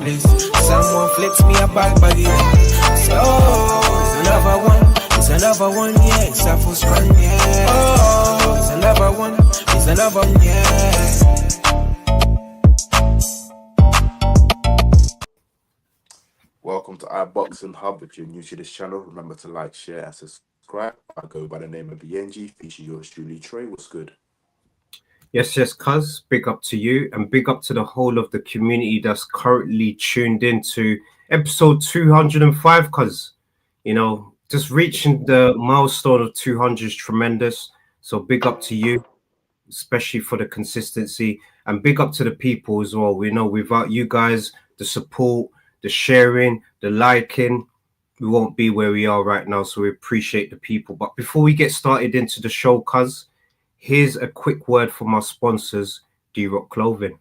bliss. Someone flips me a bag body. Say, oh, it's another one. It's another one, yeah. It's a full strand, yeah. Oh, it's another one. It's another one, yeah. Welcome to iBoxingHub. If you're new to this channel, remember to like, share, and subscribe. I go by the name of Biyenge, feature yours truly, Tre. What's good? Yes, cuz, big up to you and big up to the whole of the community that's currently tuned into episode 205, cuz, you know, just reaching the milestone of 200 is tremendous. So big up to you, especially for the consistency, and big up to the people as well. We know without you guys, the support, the sharing, the liking, we won't be where we are right now. So we appreciate the people. But before we get started into the show, cuz, here's a quick word from our sponsors, D-Rock Clothing.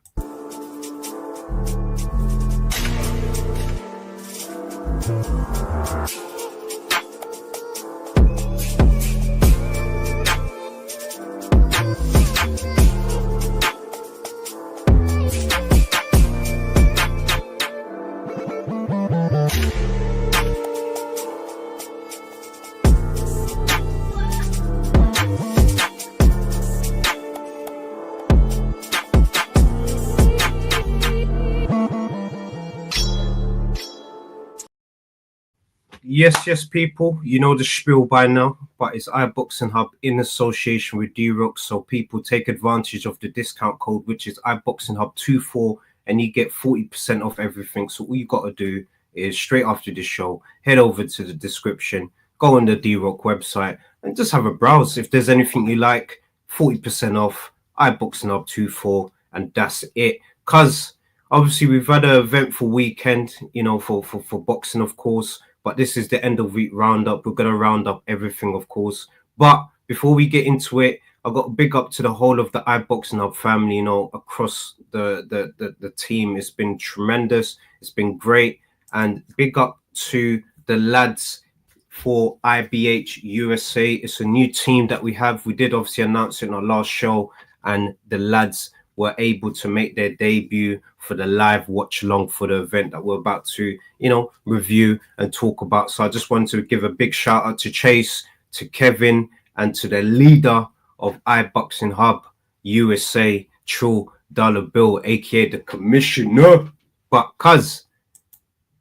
Yes, people, you know the spiel by now, but it's iBoxingHub in association with D-Rock, so people take advantage of the discount code, which is iBoxingHub24, and you get 40% off everything. So all you got to do is straight after this show, head over to the description, go on the D-Rock website, and just have a browse. If there's anything you like, 40% off, iBoxingHub24, and that's it. Because obviously we've had an eventful weekend, you know, for boxing, of course. But this is the end of week roundup. We're going to round up everything, of course. But before we get into it, I've got a big up to the whole of the iBoxingHub family, you know, across the team. It's been tremendous. It's been great. And big up to the lads for IBH USA. It's a new team that we have. We did obviously announce it in our last show. And the lads were able to make their debut for the live watch along for the event that we're about to, you know, review and talk about. So I just wanted to give a big shout out to Chase, to Kevin, and to the leader of iBoxingHub USA, True Dollar Bill, aka the commissioner. But cuz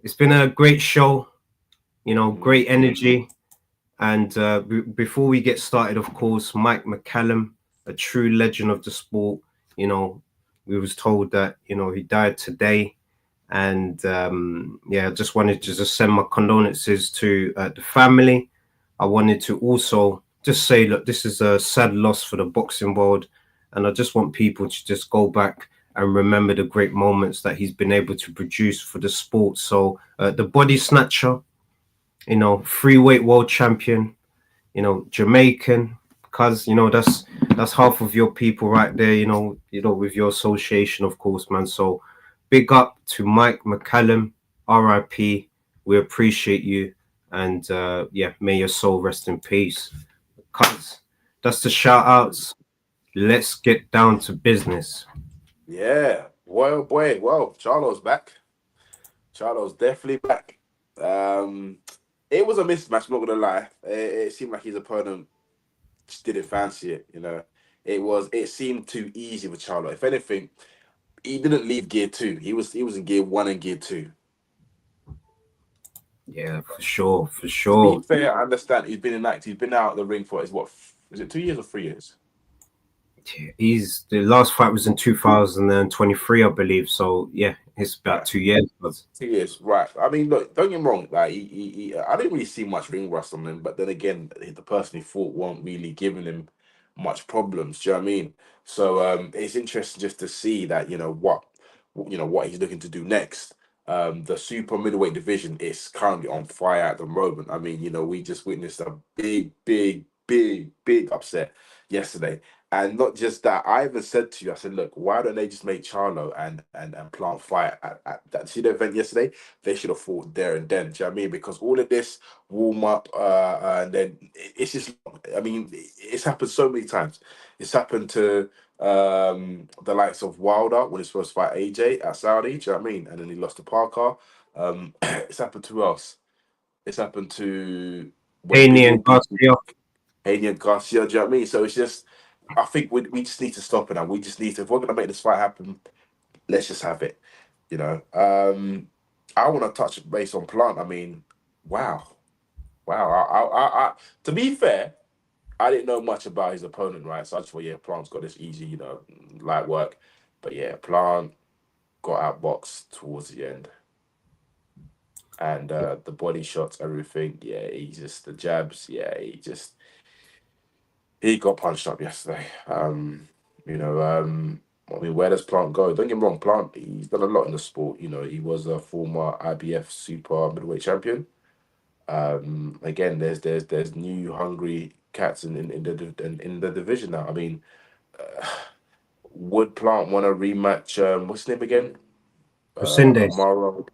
it's been a great show, you know, great energy. And before we get started, of course, Mike McCallum, a true legend of the sport. You know, we was told that, you know, he died today. And yeah, I just wanted to just send my condolences to the family. I wanted to also just say, look, this is a sad loss for the boxing world. And I just want people to just go back and remember the great moments that he's been able to produce for the sport. So the body snatcher, you know, freeweight world champion, you know, Jamaican, because, you know, that's half of your people right there, you know, with your association, of course, man. So big up to Mike McCallum, RIP. We appreciate you. And yeah, may your soul rest in peace. Cuz that's the shout outs. Let's get down to business. Yeah, well, boy, well, Charlo's back. Charlo's definitely back. It was a mismatch, not gonna lie. It seemed like his opponent just didn't fancy it, you know. It seemed too easy with Charlo. If anything, he didn't leave gear 2. He was in gear 1 and gear 2. Yeah, for sure. To be fair, I understand he's been out of the ring for is it 2 years or 3 years? The last fight was in 2023, I believe. So yeah, it's about 2 years. 2 years, right? I mean, look, don't get me wrong. Like I didn't really see much ring rust on him, but then again, the person he fought weren't really giving him much problems. Do you know what I mean? So it's interesting just to see that what he's looking to do next. The super middleweight division is currently on fire at the moment. I mean, we just witnessed a big upset yesterday. And not just that, I even said to you, I said, look, why don't they just make Charlo and Plant fight at that, see the event yesterday? They should have fought there and then. Do you know what I mean? Because all of this warm up, and then it's just, I mean, it's happened so many times. It's happened to the likes of Wilder when he's supposed to fight AJ at Saudi. Do you know what I mean? And then he lost to Parker. It's happened to who else? It's happened to when Haney people and Garcia. Haney and Garcia. Do you know what I mean? So it's just, I think we just need to stop it now. We just need to, if we're gonna make this fight happen, let's just have it. You know. I want to touch base on Plant. I mean, wow. To be fair, I didn't know much about his opponent, right? So I just thought, yeah, Plant's got this easy, light work. But yeah, Plant got outboxed towards the end. And the body shots, everything, yeah, he just, the jabs, yeah, he got punched up yesterday. I mean, where does Plant go? Don't get me wrong, Plant, he's done a lot in the sport. He was a former IBF super middleweight champion. Again, there's new hungry cats in the division now. I mean, would Plant want to rematch? What's his name again? Resendiz. Amaro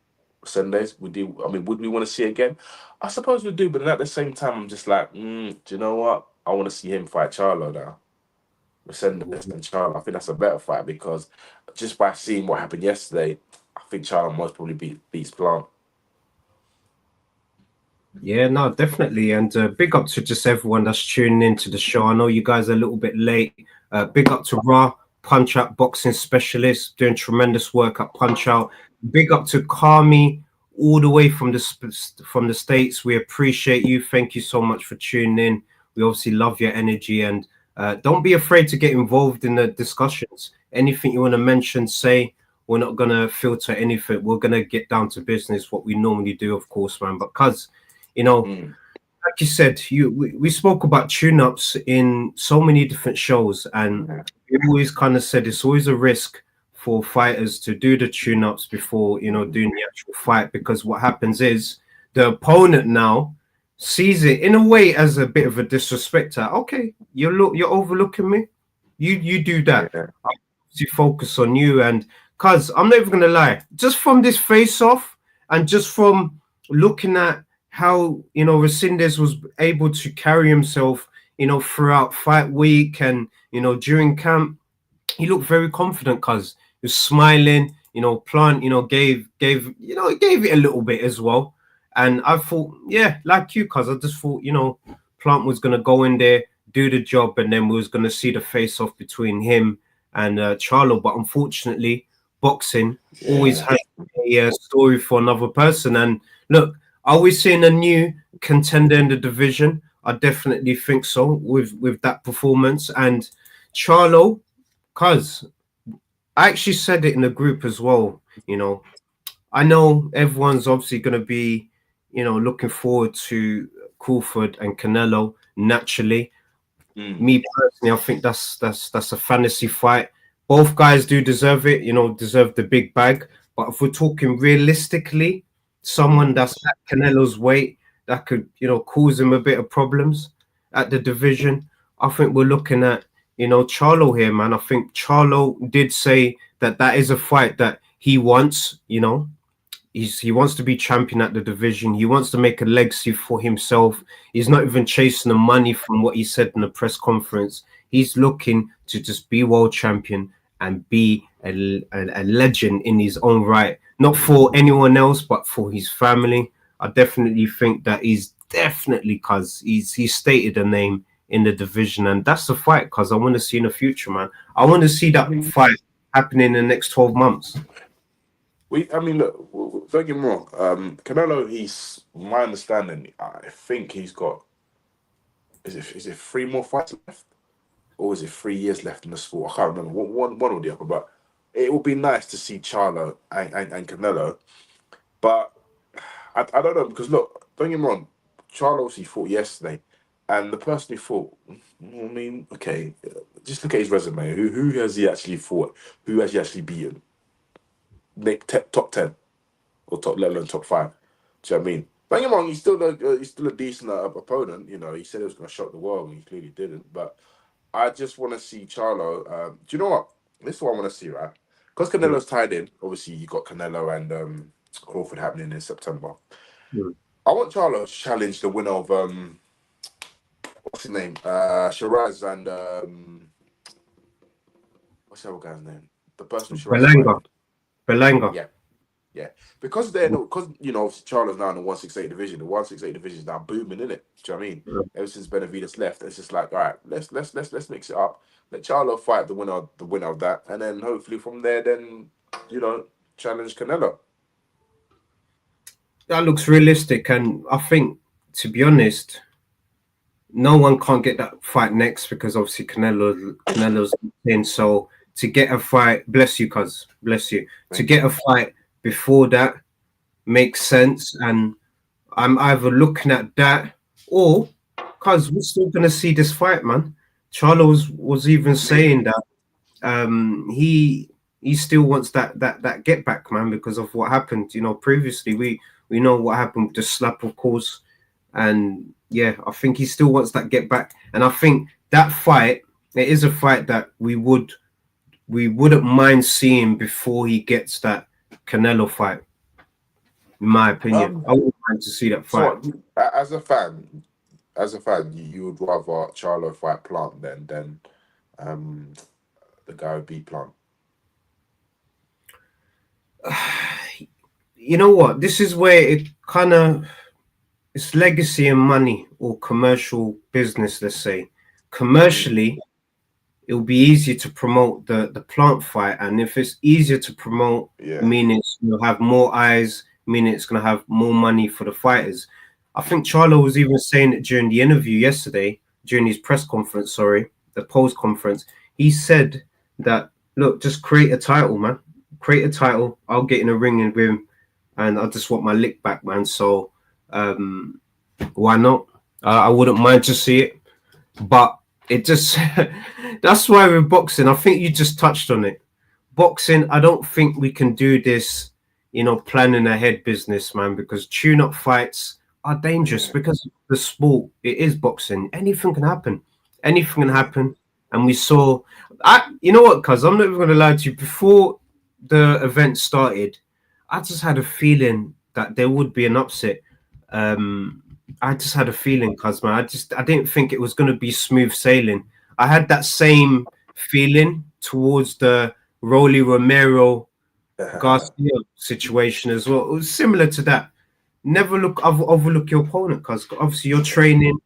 Sundays. Would we want to see it again? I suppose we do, but then at the same time, I'm just like, do you know what? I want to see him fight Charlo now. Resendiz and Charlo. I think that's a better fight because just by seeing what happened yesterday, I think Charlo most probably beats Plant. Yeah, no, definitely. And big up to just everyone that's tuning into the show. I know you guys are a little bit late. Big up to Ra, Punch Out boxing specialist, doing tremendous work at Punch Out. Big up to Kami, all the way from the States. We appreciate you. Thank you so much for tuning in. We obviously love your energy, and don't be afraid to get involved in the discussions. Anything you want to mention, say. We're not going to filter anything. We're going to get down to business, what we normally do, of course, man. But because, like you said, we spoke about tune-ups in so many different shows, and we always kind of said it's always a risk for fighters to do the tune-ups before, doing the actual fight, because what happens is the opponent now sees it in a way as a bit of a disrespect. Okay, you're overlooking me. You do that. Yeah. To focus on you, and cuz I'm not even gonna lie, just from this face-off and just from looking at how Resendiz was able to carry himself throughout fight week and during camp, he looked very confident, cuz he was smiling. Plant gave it a little bit as well, and I thought, yeah, like you, cuz I just thought Plant was gonna go in there, do the job, and then we was gonna see the face-off between him and Charlo. But unfortunately, boxing always has a story for another person. And look, are we seeing a new contender in the division? I definitely think so with that performance. And Charlo, cuz I actually said it in the group as well. I know everyone's obviously going to be looking forward to Crawford and Canelo naturally. Me personally, I think that's a fantasy fight. Both guys do deserve it, deserve the big bag. But if we're talking realistically, someone that's at Canelo's weight that could, cause him a bit of problems at the division, I think we're looking at, Charlo here, man. I think Charlo did say that is a fight that he wants, He wants to be champion at the division. He wants to make a legacy for himself. He's not even chasing the money from what he said in the press conference. He's looking to just be world champion and be a legend in his own right. Not for anyone else, but for his family. I definitely think that he's definitely, cuz he's stated a name in the division. And that's the fight, cuz I want to see in the future, man. I want to see that fight happening in the next 12 months. Look, don't get me wrong. Canelo, he's my understanding. I think he's got. Is it 3 more fights left, or is it 3 years left in the sport? I can't remember. One or the other. But it would be nice to see Charlo and Canelo. But I don't know, because look, don't get me wrong. Charlo he fought yesterday, and the person he fought. I mean, okay, just look at his resume. Who has he actually fought? Who has he actually beaten? Top 10 or top, let alone top 5. Do you know what I mean? Don't get me wrong, he's still a decent opponent. He said he was going to shock the world, and he clearly didn't. But I just want to see Charlo. Do you know what? This is what I want to see, right? Because Canelo's tied in. Obviously, you got Canelo and Crawford happening in September. Mm. I want Charlo to challenge the winner of what's his name? Shiraz and what's the other guy's name? The person Shiraz Belanga. fighting. Belanga. Yeah, yeah. Because they're no, because Charlo's now in the 168 division. The 168 division is now booming, isn't it? Do you know what I mean? Mm. Ever since Benavidez left, it's just like, all right, let's mix it up. Let Charlo fight the winner of that, and then hopefully from there, then challenge Canelo. That looks realistic, and I think, to be honest, no one can't get that fight next because obviously Canelo's in. So to get a fight, bless you, cuz bless you. To get a fight before that makes sense, and I'm either looking at that or cuz we're still gonna see this fight, man. Charlo was even saying that he still wants that get back, man, because of what happened. Previously we know what happened with the slap, of course, and yeah, I think he still wants that get back, and I think that fight, it is a fight that we wouldn't mind seeing before he gets that Canelo fight. In my opinion, I wouldn't mind to see that fight. So, as a fan, you would rather Charlo fight Plant than the guy who beat Plant. You know what? This is where it kind of, it's legacy and money or commercial business. Let's say commercially, it'll be easier to promote the Plant fight, and if it's easier to promote, meaning you'll have more eyes, meaning it's going to have more money for the fighters. I think Charlo was even saying it during the interview yesterday, during his press conference, the post conference. He said that, look, just create a title, man. Create a title. I'll get in a ring with him, and I just want my lick back, man. So why not? I wouldn't mind to see it, but it just that's why with boxing, I think you just touched on it. Boxing, I don't think we can do this, planning ahead business, man, because tune-up fights are dangerous because the sport, it is boxing. Anything can happen. Anything can happen. And we saw, you know what, cuz I'm not even going to lie to you. Before the event started, I just had a feeling that there would be an upset. I just had a feeling, cuz, man. I didn't think it was going to be smooth sailing. I had that same feeling towards the Rolly Romero Garcia situation as well. It was similar to that. Never overlook your opponent, because obviously you're training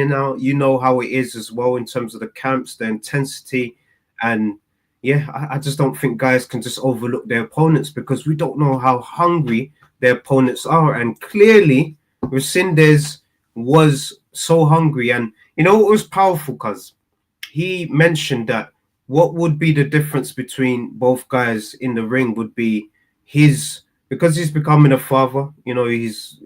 now. You know how it is as well in terms of the camps, the intensity, and yeah, I just don't think guys can just overlook their opponents because we don't know how hungry their opponents are. And clearly, Resendiz was so hungry, and it was powerful because he mentioned that what would be the difference between both guys in the ring would be because he's becoming a father. His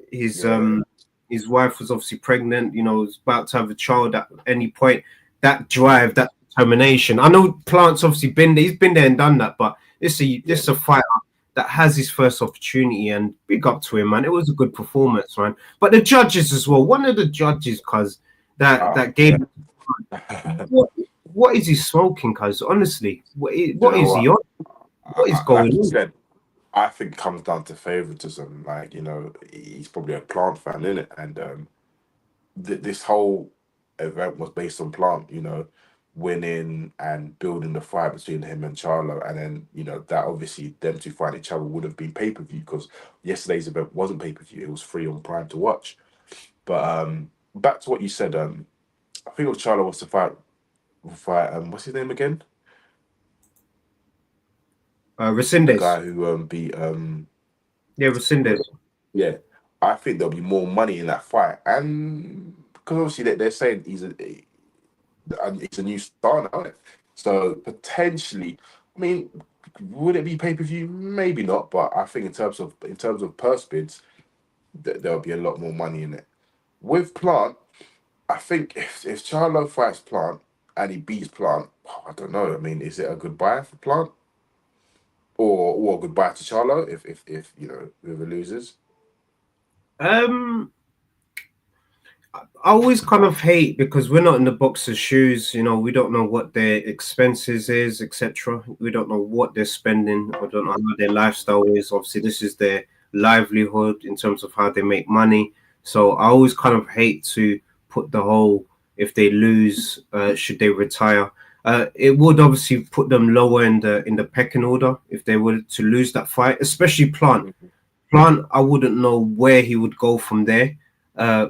wife was obviously pregnant. Was about to have a child at any point. That drive, that determination. I know Plant's obviously he's been there and done that, but this is a fighter that has his first opportunity, and big up to him, man. It was a good performance, man. But the judges as well. One of the judges, cuz that gave. What is he smoking, cuz? Honestly, what is he on? What is going on? I think it comes down to favoritism. Like, he's probably a Plant fan, innit? And this whole event was based on Plant, winning and building the fight between him and Charlo. And then, that obviously them two fighting each other would have been pay-per-view because yesterday's event wasn't pay-per-view. It was free on Prime to watch. But back to what you said, I think if Charlo wants to fight, what's his name again? Resendiz. The guy who beat Resendiz. Yeah, I think there'll be more money in that fight, and because obviously they're saying he's a new star now, so potentially, I mean, would it be pay-per-view? Maybe not, but I think in terms of purse bids, there'll be a lot more money in it. With Plant, I think if Charlo fights Plant and he beats Plant, I don't know. I mean, is it a goodbye for Plant? Or goodbye to Charlo if whoever loses? I I always kind of hate because we're not in the boxers' shoes. You know, we don't know what their expenses is, etc. We don't know what they're spending. We don't know how their lifestyle is. Obviously, this is their livelihood in terms of how they make money. So I always kind of hate to put the whole if they lose, should they retire? It would obviously put them lower in the pecking order if they were to lose that fight, especially Plant. Plant, I wouldn't know where he would go from there.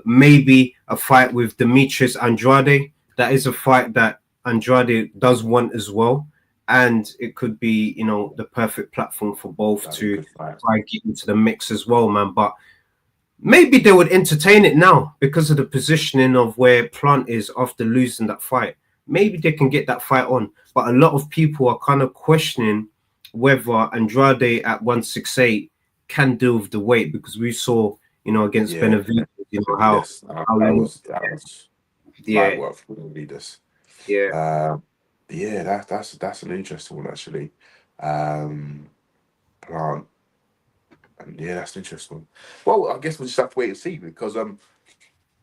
Maybe a fight with Demetrius Andrade. That is a fight that Andrade does want as well. And it could be, you know, the perfect platform for both to try and get into the mix as well, man. But maybe they would entertain it now because of the positioning of where Plant is after losing that fight. Maybe they can get that fight on. But a lot of people are kind of questioning whether Andrade at 168 can deal with the weight because we saw, you know, against Benavidez, you know, how that was yeah, work for leaders. Yeah. That's an interesting one actually. Plant. And yeah, that's interesting. Well, I guess we'll just have to wait and see because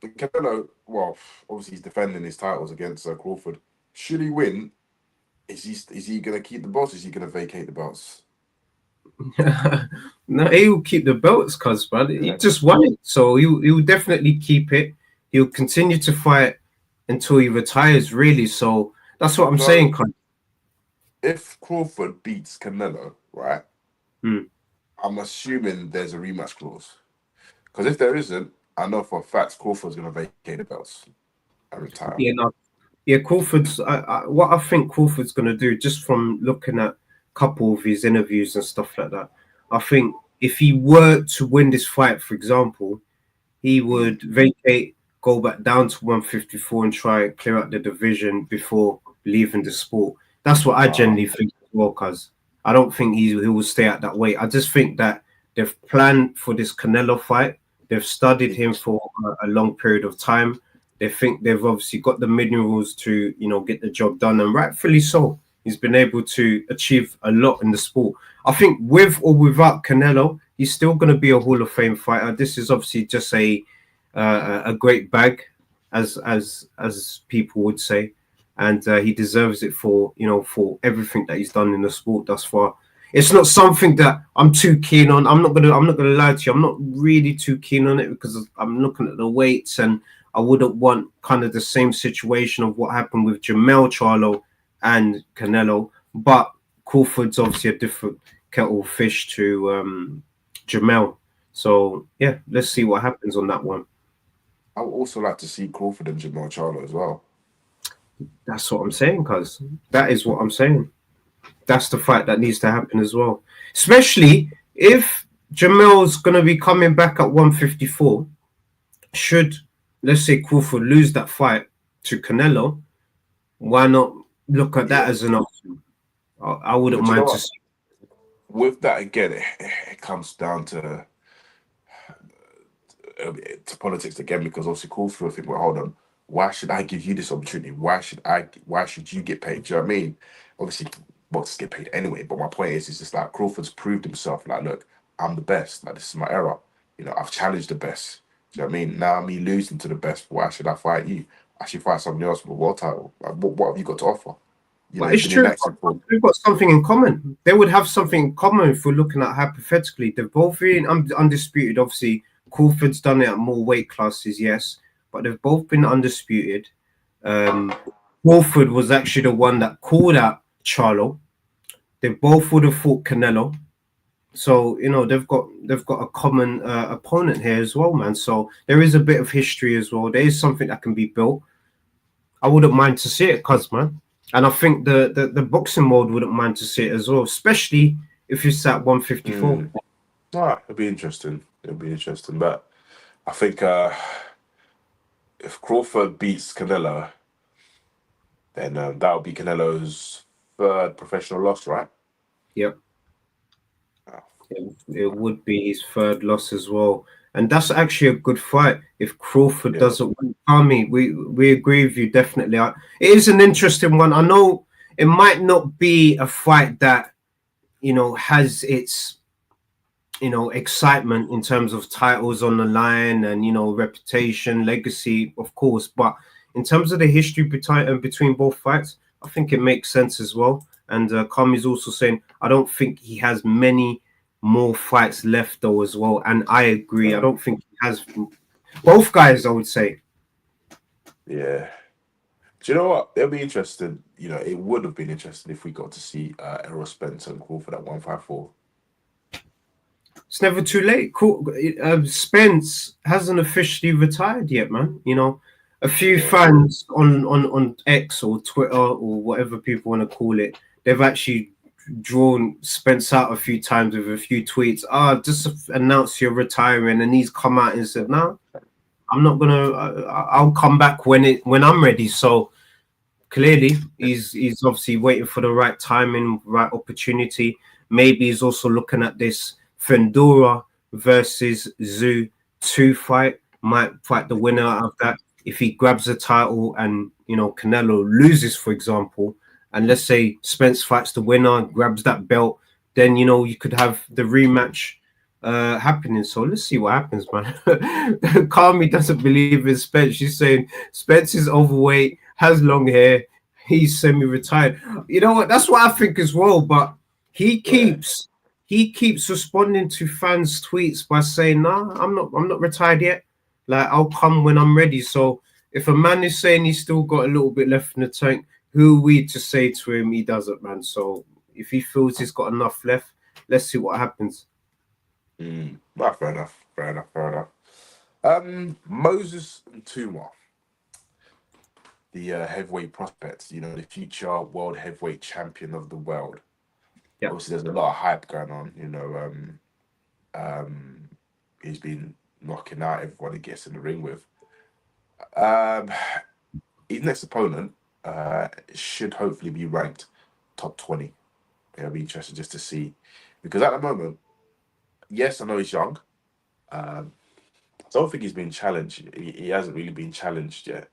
Canelo, well, obviously he's defending his titles against Crawford. Should he win, is he gonna keep the belts? Is he gonna vacate the belts? No, he will keep the belts, cuz, man. He just won it, so he will definitely keep it. He'll continue to fight until he retires, really. So that's what I'm saying, cuz. If Crawford beats Canelo, right? I'm assuming there's a rematch clause. Because if there isn't, I know for a fact Crawford's going to vacate the belts and retire. Crawford's. What I think Crawford's going to do, just from looking at a couple of his interviews and stuff like that, I think if he were to win this fight, for example, he would vacate, go back down to 154 and try and clear out the division before leaving the sport. That's what I generally think as well, because I don't think he will stay at that weight. I just think that they've planned for this Canelo fight. They've studied him for a long period of time. They think they've obviously got the minerals to, you know, get the job done, and rightfully so. He's been able to achieve a lot in the sport. I think with or without Canelo, he's still going to be a Hall of Fame fighter. This is obviously just a great bag, as people would say, and he deserves it for, you know, for everything that he's done in the sport thus far. It's not something that I'm too keen on. I'm not gonna lie to you. I'm not really too keen on it because I'm looking at the weights, and I wouldn't want kind of the same situation of what happened with Jamel Charlo and Canelo. But Crawford's obviously a different kettle of fish to Jamel. So yeah, let's see what happens on that one. I would also like to see Crawford and Jamel Charlo as well. That's what I'm saying, cuz. That is what I'm saying. That's the fight that needs to happen as well. Especially if Jamel's going to be coming back at 154. Should, let's say, Crawford lose that fight to Canelo, why not look at that as an option? I wouldn't mind to see. With that, again, it comes down to politics again, because obviously Crawford will think, well, hold on, why should I give you this opportunity? Why should you get paid? Do you know what I mean? Obviously, boxers get paid anyway, but my point is, it's just like Crawford's proved himself. Like, look, I'm the best. Like, this is my era. You know, I've challenged the best. Do you know what I mean? Now me losing to the best, why should I fight you? I should fight somebody else with a world title. Like, what have you got to offer? You know, it's true. They've got something in common. They would have something in common if we're looking at hypothetically. They've both been undisputed. Obviously, Crawford's done it at more weight classes, yes, but they've both been undisputed. Crawford was actually the one that called out Charlo. They both would have fought Canelo. So, you know, they've got a common opponent here as well, man. So there is a bit of history as well. There is something that can be built. I wouldn't mind to see it, cuz, man. And I think the boxing world wouldn't mind to see it as well, especially if it's at 154. It'll be interesting. But I think if Crawford beats Canelo, then that would be Canelo's third professional loss, right? Yep. It would be his third loss as well. And that's actually a good fight if Crawford doesn't win. Army, we agree with you, definitely. It is an interesting one. I know it might not be a fight that, you know, has its excitement in terms of titles on the line and, reputation, legacy, of course. But in terms of the history between both fights, I think it makes sense as well. And Kami's also saying, I don't think he has many more fights left though as well. And I agree. I don't think he has both guys, I would say. Yeah. Do you know what? It'll be interesting. It would have been interesting if we got to see Errol Spence and call for that 154. It's never too late. Cool. Spence hasn't officially retired yet, man. A few fans on X or Twitter or whatever people want to call it, they've actually drawn Spence out a few times with a few tweets. Just announce you're retiring, and he's come out and said, "No, I'm not gonna. I'll come back when I'm ready." So clearly, he's obviously waiting for the right timing, right opportunity. Maybe he's also looking at this Fendura versus Zoo 2 fight. Might fight the winner out of that. If he grabs the title and Canelo loses, for example, and let's say Spence fights the winner, grabs that belt, then you could have the rematch happening. So let's see what happens, man. Kami doesn't believe in Spence. She's saying Spence is overweight, has long hair, he's semi-retired. You know what? That's what I think as well. But he keeps responding to fans' tweets by saying, "Nah, I'm not retired yet. Like, I'll come when I'm ready." So if a man is saying he's still got a little bit left in the tank, who are we to say to him he doesn't, man? So if he feels he's got enough left, let's see what happens. Well, fair enough. Moses and Tuma, the heavyweight prospects, the future world heavyweight champion of the world. Yeah. Obviously, there's a lot of hype going on. He's been knocking out everyone he gets in the ring with. His next opponent should hopefully be ranked top 20. It'll be interesting just to see, because at the moment, yes, I know he's young. I don't think he's been challenged. He hasn't really been challenged yet.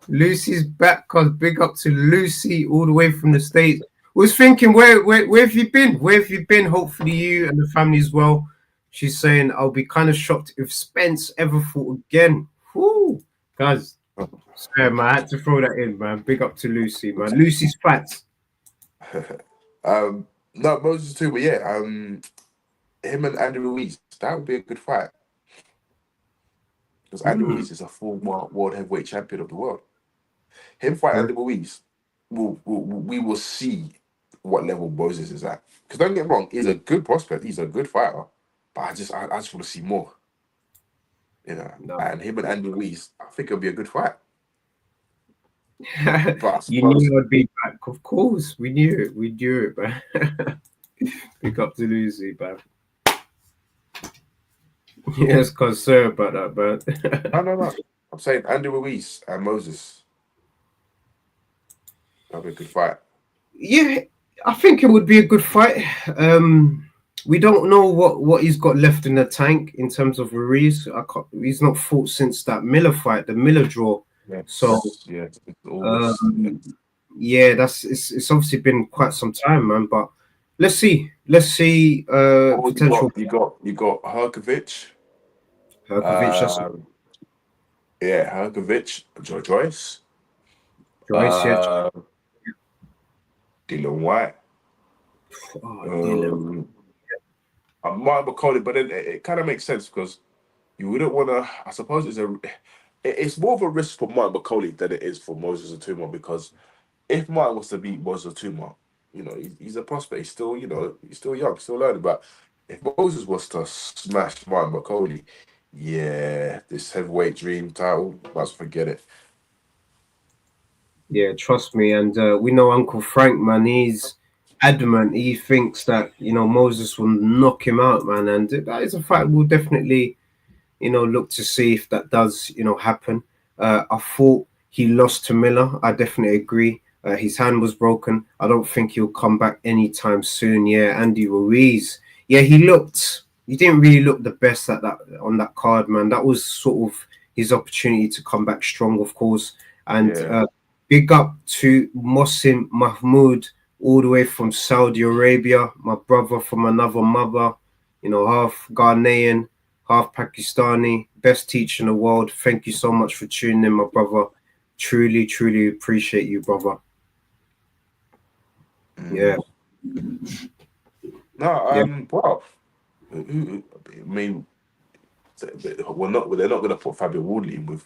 Lucy's back, cause big up to Lucy all the way from the States. Was thinking, where have you been? Where have you been? Hopefully you and the family as well. She's saying, I'll be kind of shocked if Spence ever fought again. Whoo, guys. Sorry, man, I had to throw that in, man. Big up to Lucy, man. Lucy's fat. No, Moses too, but yeah, him and Andy Ruiz, that would be a good fight. Because Andy Ruiz is a former world heavyweight champion of the world. Him fight Andy Ruiz, we will see what level Moses is at. Because don't get me wrong, he's a good prospect, he's a good fighter, but I just want to see more. And him and Andy Ruiz, I think it'll be a good fight. You knew I'd be back, of course. We knew it, man. Pick up to Lucy, man. Yes, concerned about that, man. No. I'm saying Andy Ruiz and Moses. That'll be a good fight. Yeah, I think it would be a good fight. We don't know what he's got left in the tank in terms of Ruiz. He's not fought since that Miller fight, the Miller draw. Yeah. So it's obviously been quite some time, man. But let's see. Potential. You got Herkovic. Herkovic. Herkovic. Joyce. Yeah. Dylan White. Dylan. Martin McCauley, but it kind of makes sense because you wouldn't want to. I suppose it's more of a risk for Martin McCauley than it is for Moses Atuma, because if Martin was to beat Moses Atuma, he's a prospect. He's still, he's still young, still learning. But if Moses was to smash Martin McCauley, this heavyweight dream title, let's forget it. Yeah, trust me. And we know Uncle Frank, man. He's adamant. He thinks that Moses will knock him out, man. And that is a fight we'll definitely look to see if that does happen. I thought he lost to Miller. I definitely agree. His hand was broken. I don't think he'll come back anytime soon. Yeah, Andy Ruiz. Yeah, he didn't really look the best at that on that card, man. That was sort of his opportunity to come back strong, of course. And big up to Mohsin Mahmoud all the way from Saudi Arabia. My brother from another mother, you know, half Ghanaian, half Pakistani. Best teacher in the world. Thank you so much for tuning in, my brother. Truly, truly appreciate you, brother. Yeah. No, well, I mean, they're not going to put Fabio Wardley in with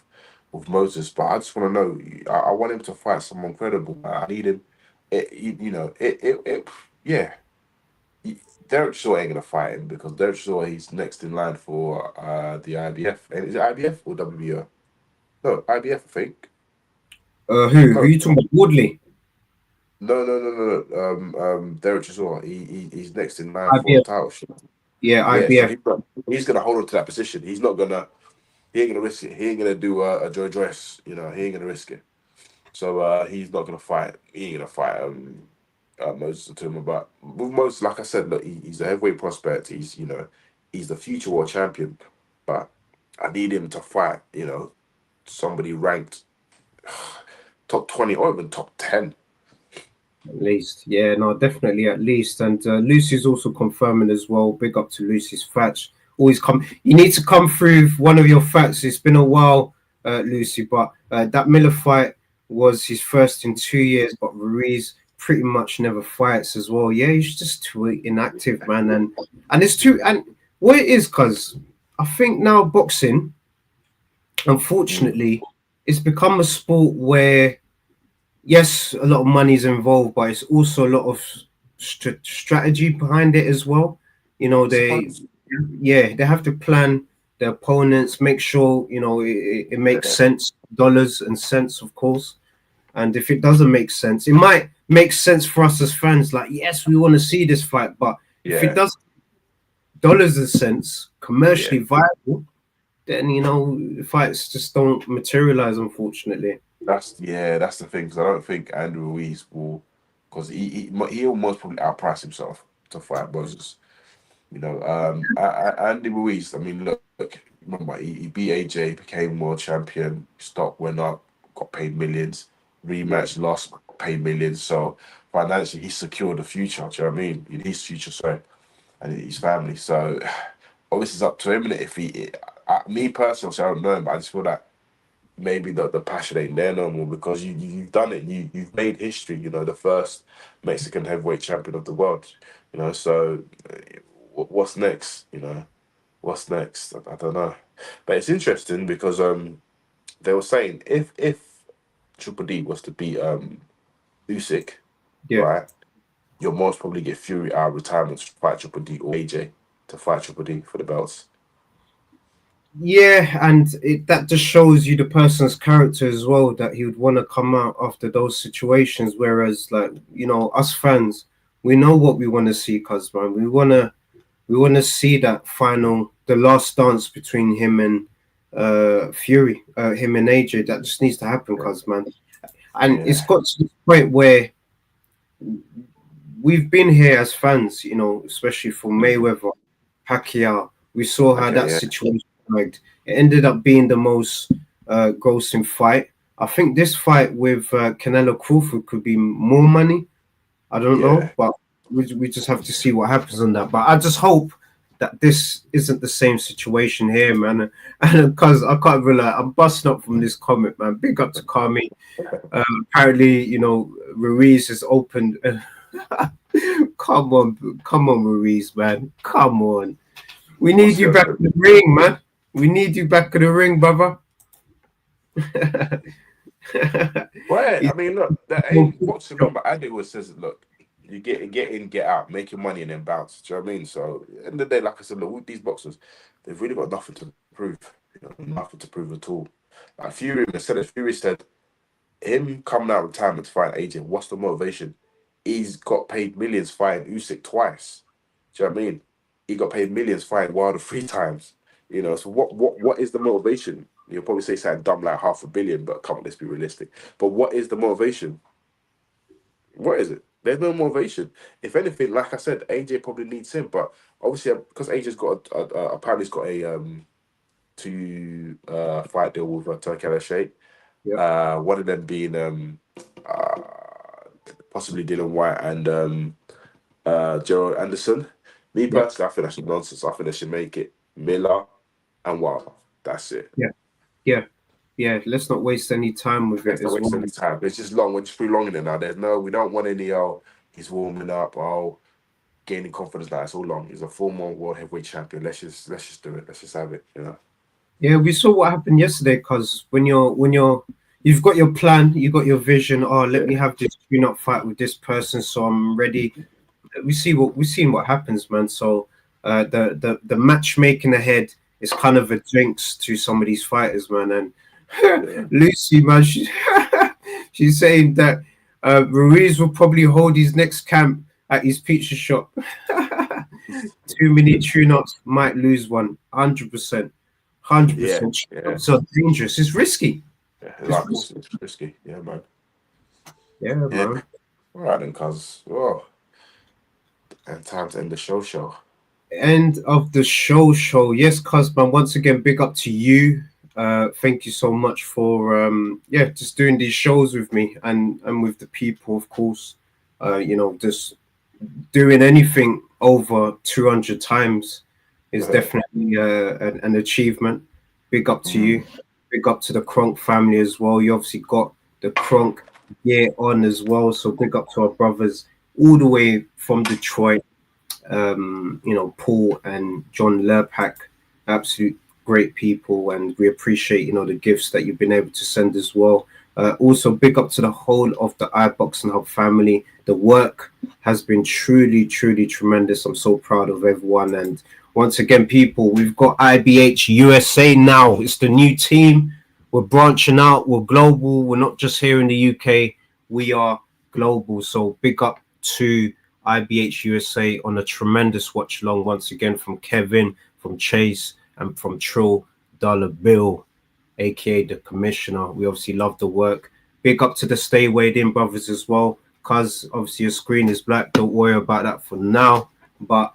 Moses, but I just want to know. I want him to fight someone credible. I need him. Yeah. Derek Shaw ain't gonna fight him because Derek Shaw he's next in line for the IBF. And is it IBF or WBO? No, IBF, I think. Who you talking about? Woodley? No. Derek Shaw, he's next in line for a IBF. title shot. Yeah, Yeah, IBF. so he's gonna hold on to that position. He ain't gonna risk it. He ain't gonna do a Joe Dress. You know, he ain't gonna risk it. So he's not gonna fight. He ain't gonna fight Moses Atuma. But with Moses, like I said, look, he's a heavyweight prospect. He's the future world champion. But I need him to fight. Somebody ranked top 20 or even top 10. At least, yeah, no, definitely at least. And Lucy's also confirming as well. Big up to Lucy's Fats. Always come. You need to come through one of your facts. It's been a while, Lucy, but that Miller fight was his first in 2 years. But Ruiz pretty much never fights as well. Yeah, he's just too inactive, man. And it's too. And what it is, cause I think now boxing, unfortunately, it's become a sport where, yes, a lot of money is involved, but it's also a lot of strategy behind it as well. You know, they have to plan their opponents, make sure, you know, it makes sense, dollars and cents, of course. And if it doesn't make sense, it might make sense for us as fans. Like, yes, we want to see this fight, but if it does dollars and cents, commercially viable, then, you know, fights just don't materialize, unfortunately. That's the thing. Because I don't think Andrew Ruiz will, because he'll most probably outprice himself to fight Moses. You know, Andy Ruiz. I mean, look. Remember, he beat AJ, became world champion. Stock went up, got paid millions. Rematch, lost, paid millions. So financially, he secured the future. Do you know what I mean? His future, sorry, and his family. So obviously, it's up to him. And if me personally, I don't know, but I just feel like maybe the passion ain't there no more because you've done it. You've made history. You know, the first Mexican heavyweight champion of the world. You know, so what's next? You know, what's next? I don't know. But it's interesting because they were saying if Triple D was to beat Usyk, right, you'll most probably get Fury out of retirement to fight Triple D or AJ to fight Triple D for the belts. Yeah, and that just shows you the person's character as well, that he would want to come out after those situations. Whereas, like, you know, us fans, we know what we want to see, cuz man, we want to see that final, the last dance between him and Fury, him and AJ. That just needs to happen, cuz man. And it's got to the point where we've been here as fans, you know, especially for Mayweather, Pacquiao. We saw how that situation. It ended up being the most grossing fight. I think this fight with Canelo Crawford could be more money. I don't know, but we just have to see what happens on that. But I just hope that this isn't the same situation here, man. And because I can't realize, I'm busting up from this comment, man. Big up to Kami. Apparently, you know, Ruiz is opened. Come on, Ruiz, man. Come on. We need you back in the ring, man. We need you back in the ring, brother. Right. I mean, look, that ain't what's remember. Andy always says, look, you get in, get out, make your money, and then bounce. Do you know what I mean? So, at the end of the day, like I said, look, with these boxers, they've really got nothing to prove. You know, nothing to prove at all. Like Fury said, him coming out of retirement to fight AJ, what's the motivation? He's got paid millions fighting Usyk twice. Do you know what I mean? He got paid millions fighting Wilder 3 times. You know, so what is the motivation? You'll probably say something dumb like $500 million, but come on, let's be realistic. But what is the motivation? What is it? There's no motivation. If anything, like I said, AJ probably needs him, but obviously because AJ's got apparently he's got a fight deal with Turkey Al Sheikh. One of them being possibly Dylan White and Gerald Anderson. Me personally, I think that's nonsense. I think they should make it Miller and Wilder. That's it. Yeah. Let's not waste any time with it. Let's not waste any time. It's just long. We're just prolonging it now. We don't want any. He's warming up. Gaining confidence. That's all long. He's a former world heavyweight champion. Let's just do it. Let's just have it. Yeah, we saw what happened yesterday. Because when you've got your plan, you got your vision. Let me have this tune-up fight with this person, so I'm ready. We've seen what happens, man. So the matchmaking ahead is kind of a jinx to some of these fighters, man. And Lucy, man, she's saying that Ruiz will probably hold his next camp at his pizza shop. Too many tune-ups, might lose one. 100%. Yeah. So dangerous. It's risky. Yeah, it's risky. Yeah, man. Yeah, man. All right, then, cuz. And time to end the show. End of the show. Yes, cuz, man. Once again, big up to you. Thank you so much for just doing these shows with me and with the people, of course. Just doing anything over 200 times is definitely an achievement. Big up to you. Big up to the Kronk family as well. You obviously got the Kronk gear on as well. So big up to our brothers all the way from Detroit. Paul and John Lerpak, absolute great people, and we appreciate the gifts that you've been able to send as well. Also big up to the whole of the iBoxingHub family. The work has been truly tremendous. I'm so proud of everyone. And once again, people, we've got IBH USA now. It's the new team. We're branching out. We're global. We're not just here in the UK. We are global. So big up to IBH USA on a tremendous watch along once again from Kevin, from Chase, and from Trill Dollar Bill, aka the Commissioner. We obviously love the work. Big up to the Stay Weighed In brothers as well, because obviously your screen is black. Don't worry about that for now. But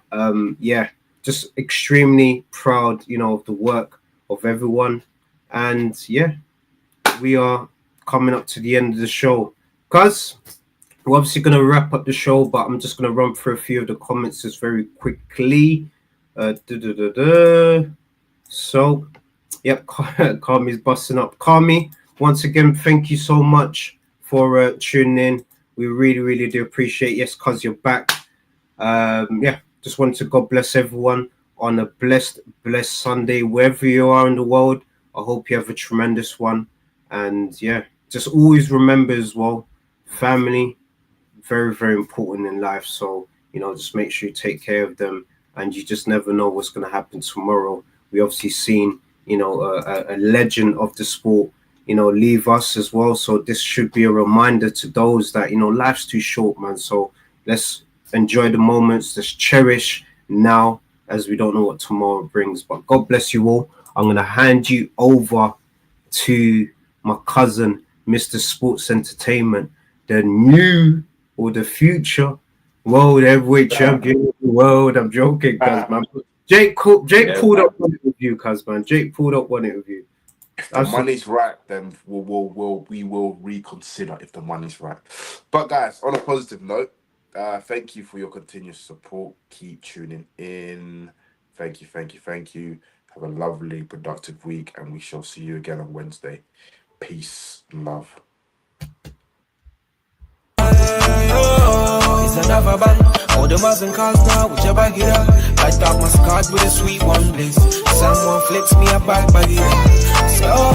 just extremely proud, of the work of everyone. And we are coming up to the end of the show. Because we're obviously going to wrap up the show, but I'm just going to run through a few of the comments just very quickly. So, Kami's busting up. Kami, once again, thank you so much for tuning in. We really do appreciate. Yes, cuz you're back. Just wanted to God bless everyone on a blessed Sunday wherever you are in the world. I hope you have a tremendous one. And just always remember as well, family, very important in life. So just make sure you take care of them, and you just never know what's going to happen tomorrow. We obviously seen a legend of the sport leave us as well. So this should be a reminder to those that life's too short, man. So let's enjoy the moments. Let's cherish now, as we don't know what tomorrow brings. But God bless you all. I'm going to hand you over to my cousin, Mr. Sports Entertainment, the new or the future world heavyweight champion of the world. I'm joking, cuz man. Jake pulled up on it with you, cuz man. Jake pulled up on it with you. If the money's right, then we will reconsider if the money's right. But guys, on a positive note, thank you for your continuous support. Keep tuning in. Thank you. Have a lovely, productive week, and we shall see you again on Wednesday. Peace and love. It's another band. All the Muslim cars now, whichever get up. I talk my scars with a sweet one, please. Someone flicks me a back, baggy.